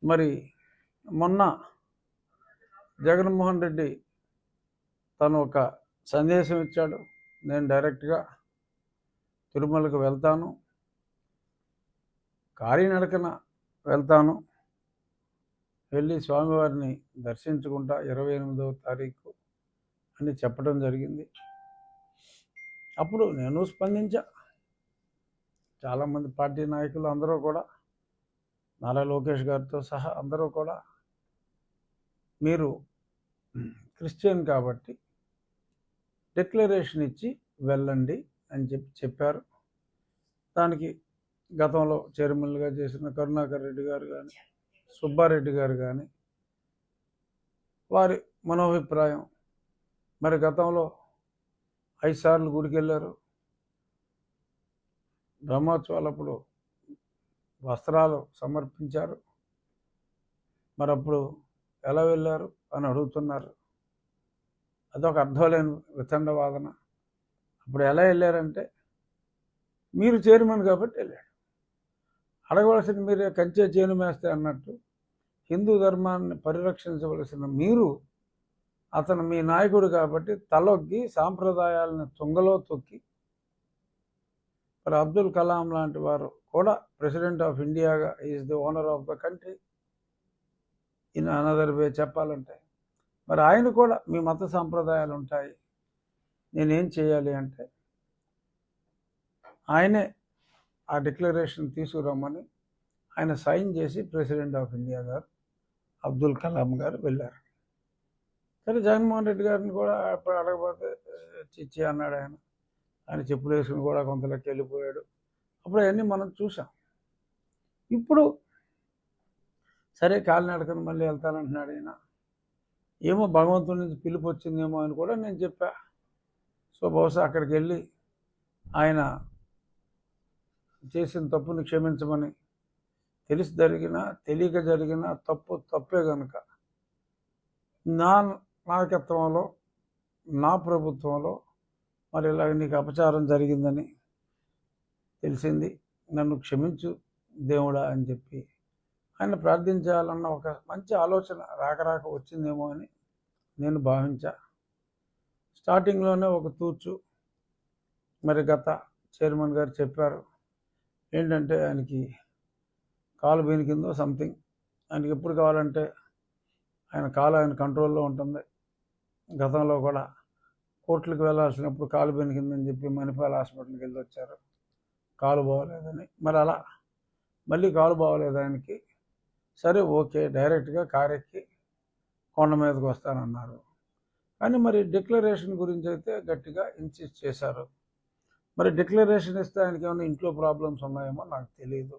మరి మొన్న జగన్మోహన్ రెడ్డి తను ఒక సందేశం ఇచ్చాడు, నేను డైరెక్ట్గా తిరుమలకు వెళ్తాను, కాలినడకన వెళ్తాను, వెళ్ళి స్వామివారిని దర్శించుకుంటా 28వ తారీఖు అని చెప్పడం జరిగింది. అప్పుడు నేను స్పందించా. చాలామంది పార్టీ నాయకులు అందరూ కూడా, నారా లోకేష్ గారితో సహా అందరూ కూడా, మీరు క్రిస్టియన్ కాబట్టి డిక్లరేషన్ ఇచ్చి వెళ్ళండి అని చెప్పారు. దానికి గతంలో చైర్మన్గా చేసిన కరుణాకర్ రెడ్డి గారు కానీ, సుబ్బారెడ్డి గారు కానీ వారి మనోభిప్రాయం. మరి గతంలో 5 సార్లు గుడికి వెళ్ళారు. బ్రహ్మోత్సవాలప్పుడు వస్త్రాలు సమర్పించారు. మరి అప్పుడు ఎలా వెళ్ళారు అని అడుగుతున్నారు. అదొక అర్థం లేని వితండ వాదన. అప్పుడు ఎలా వెళ్ళారంటే, మీరు చైర్మన్ కాబట్టి వెళ్ళాడు. అడగవలసిన మీరే కంచె చేను మేస్తే అన్నట్టు హిందూ ధర్మాన్ని పరిరక్షించవలసిన మీరు, అతను మీ నాయకుడు కాబట్టి తలొగ్గి సాంప్రదాయాలను తుంగలో తొక్కి, మరి అబ్దుల్ కలాం లాంటి వారు కూడా ప్రెసిడెంట్ ఆఫ్ ఇండియాగా is the owner of the country in another way చెప్పాలంటే, మరి ఆయన కూడా మీ మత సాంప్రదాయాలు ఉంటాయి, నేనేం చేయాలి అంటే ఆయనే ఆ డిక్లరేషన్ తీసుకురమ్మని ఆయన సైన్ చేసి ప్రెసిడెంట్ ఆఫ్ ఇండియా గారు అబ్దుల్ కలాం గారు వెళ్ళారు. సరే, జగన్మోహన్ రెడ్డి గారిని కూడా అప్పుడు అడగబోతే చిచ్చి అన్నాడు ఆయన. ఆయన చెప్పులు వేసుకుని కూడా కొంతలోకి వెళ్ళిపోయాడు. అప్పుడు అవన్నీ మనం చూసాం. ఇప్పుడు సరే కాలినడకను మళ్ళీ వెళ్తానంటున్నాడు ఆయన. ఏమో భగవంతుడి నుంచి పిలుపు వచ్చిందేమో అని కూడా నేను చెప్పా. సో బహుశా అక్కడికి వెళ్ళి ఆయన చేసిన తప్పుని క్షమించమని, తెలిసి జరిగిన తెలియక జరిగిన తప్పే కనుక నా నాయకత్వంలో నా ప్రభుత్వంలో మరి ఇలాగ నీకు అపచారం జరిగిందని తెలిసింది, నన్ను క్షమించు దేవుడా అని చెప్పి ఆయన ప్రార్థించాలన్న ఒక మంచి ఆలోచన రాక వచ్చిందేమో అని నేను భావించా. స్టార్టింగ్లోనే ఒక తూర్చు మరి గత చైర్మన్ గారు చెప్పారు ఏంటంటే, ఆయనకి కాలు బెనికిందో సంథింగ్, ఆయనకి ఎప్పుడు కావాలంటే ఆయన కాలు ఆయన కంట్రోల్లో ఉంటుంది. గతంలో కూడా కోర్టులకు వెళ్ళాల్సినప్పుడు కాలు బెనికిందని చెప్పి మణిపాల్ హాస్పిటల్కి వెళ్ళి వచ్చారు, కాలు బాగోలేదని. మరి అలా మళ్ళీ కాలు బాగోలేదు ఆయనకి. సరే ఓకే, డైరెక్ట్గా కారెక్కి కొండ మీదకి వస్తానన్నారు. కానీ మరి డిక్లరేషన్ గురించి అయితే గట్టిగా ఇన్సిస్ట్ చేశారు. మరి డిక్లరేషన్ ఇస్తే ఆయనకి ఏమైనా ఇంట్లో ప్రాబ్లమ్స్ ఉన్నాయేమో నాకు తెలియదు.